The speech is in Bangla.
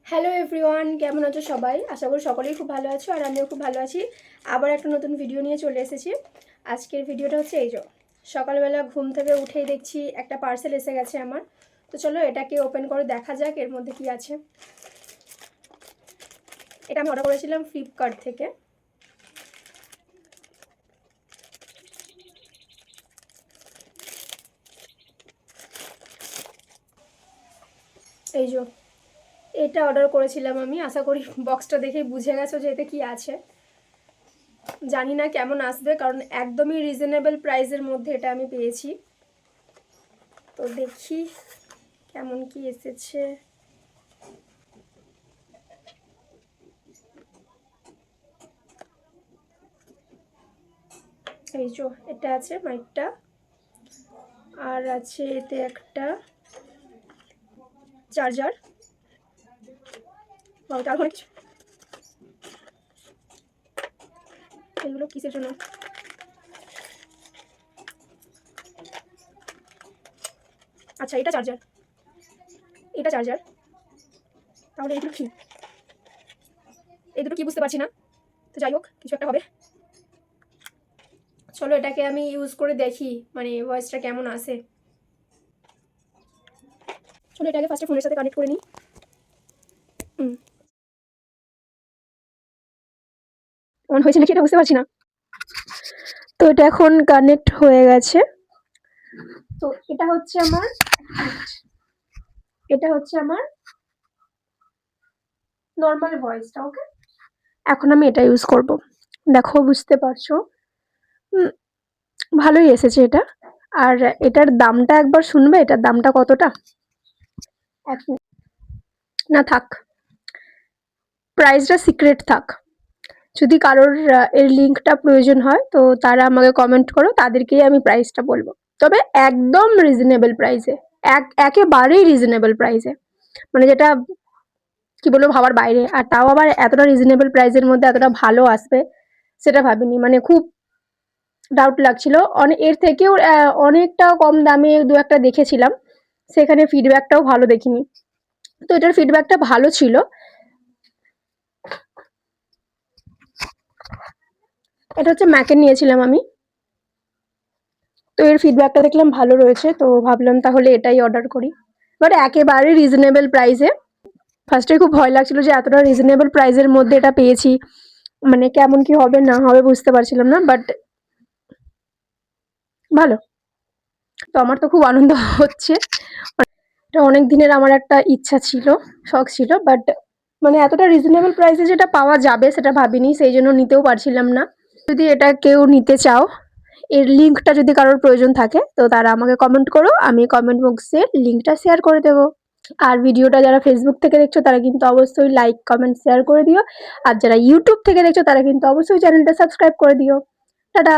হ্যালো এভরিওয়ান, কেমন আছো সবাই? আশা করি সকলেই খুব ভালো আছো আর আমিও খুব ভালো আছি। আবার একটা নতুন ভিডিও নিয়ে চলে এসেছি। আজকের ভিডিওটা হচ্ছে এই যে সকালবেলা ঘুম থেকে উঠেই দেখছি একটা পার্সেল এসে গেছে আমার। তো চলো এটাকে ওপেন করে দেখা যাক এর মধ্যে কি আছে। এটা আমি অর্ডার করেছিলাম ফ্লিপকার্ট থেকে। এই যে এটা অর্ডার করেছিলাম আমি। আশা করি বক্সটা দেখেই বুঝে গেছো যে এতে কি আছে। জানি না কেমন আসবে, কারণ একদমই রিজনেবল প্রাইসের মধ্যে এটা আমি পেয়েছি। তো দেখি কেমন কি এসেছে। এই যে এটা আছে মাইকটা, আর আছে এতে একটা চার্জার। তার অনেক কিছু। এগুলো কিসের জন্য? আচ্ছা, এটা চার্জার, এটা চার্জার। তাহলে এগুলো কি? এই দুটো কি বুঝতে পারছি না। তো যাই হোক, কিছু একটা হবে। চলো এটাকে আমি ইউজ করে দেখি, মানে ভয়েসটা কেমন আসে। চলো এটাকে ফার্স্টে ফোনের সাথে কানেক্ট করে নিই। অন হয়েছে নাকি এটা বুঝতে পারছি না। তো এটা এখন কানেক্ট হয়ে গেছে। তো এটা হচ্ছে আমার নর্মাল ভয়েসটা। ওকে, এখন আমি এটা ইউজ করব। দেখো বুঝতে পারছো, ভালোই এসেছে এটা। আর এটার দামটা একবার শুনবে, এটার দামটা কতটা? না থাক, প্রাইসটা সিক্রেট থাক। যদি কারোর এর লিঙ্কটা প্রয়োজন হয় তো তারা আমাকে কমেন্ট করো, তাদেরকেই আমি প্রাইসটা বলবো। তবে একদম রিজনেবল প্রাইসে, একেবারেই রিজনেবল প্রাইসে, মানে যেটা কি বলবো ভাবার বাইরে। আর তাও আবার এতটা রিজনেবল প্রাইসের মধ্যে এতটা ভালো আসবে সেটা ভাবিনি। মানে খুব ডাউট লাগছিল। এর থেকেও অনেকটা কম দামে দু একটা দেখেছিলাম, সেখানে ফিডব্যাকটাও ভালো দেখিনি। তো এটার ফিডব্যাকটা ভালো ছিল। এটা হচ্ছে ম্যাকের নিয়েছিলাম আমি। তো এর ফিডব্যাকটা দেখলাম ভালো রয়েছে, তো ভাবলাম তাহলে এটাই অর্ডার করি। বাট একেবারে রিজনেবল প্রাইসে। ফার্স্টে খুব ভয় লাগছিল যে এতটা রিজনেবল প্রাইসের মধ্যে এটা পেয়েছি, মানে কেমন কি হবে না হবে বুঝতে পারছিলাম না। বাট ভালো। তো আমার তো খুব আনন্দ হচ্ছে। এটা অনেক দিনের আমার একটা ইচ্ছা ছিল, শখ ছিল। বাট মানে এতটা রিজনেবল প্রাইসে যেটা পাওয়া যাবে সেটা ভাবিনি, সেই জন্য নিতেও পারছিলাম না। যদি এটা কেউ নিতে চাও, এর লিঙ্কটা যদি কারোর প্রয়োজন থাকে তো তারা আমাকে কমেন্ট করো, আমি কমেন্ট বক্সে লিঙ্কটা শেয়ার করে দেবো। আর ভিডিওটা যারা ফেসবুক থেকে দেখছো তারা কিন্তু অবশ্যই লাইক কমেন্ট শেয়ার করে দিও। আর যারা ইউটিউব থেকে দেখছো তারা কিন্তু অবশ্যই চ্যানেলটা সাবস্ক্রাইব করে দিও। টাটা।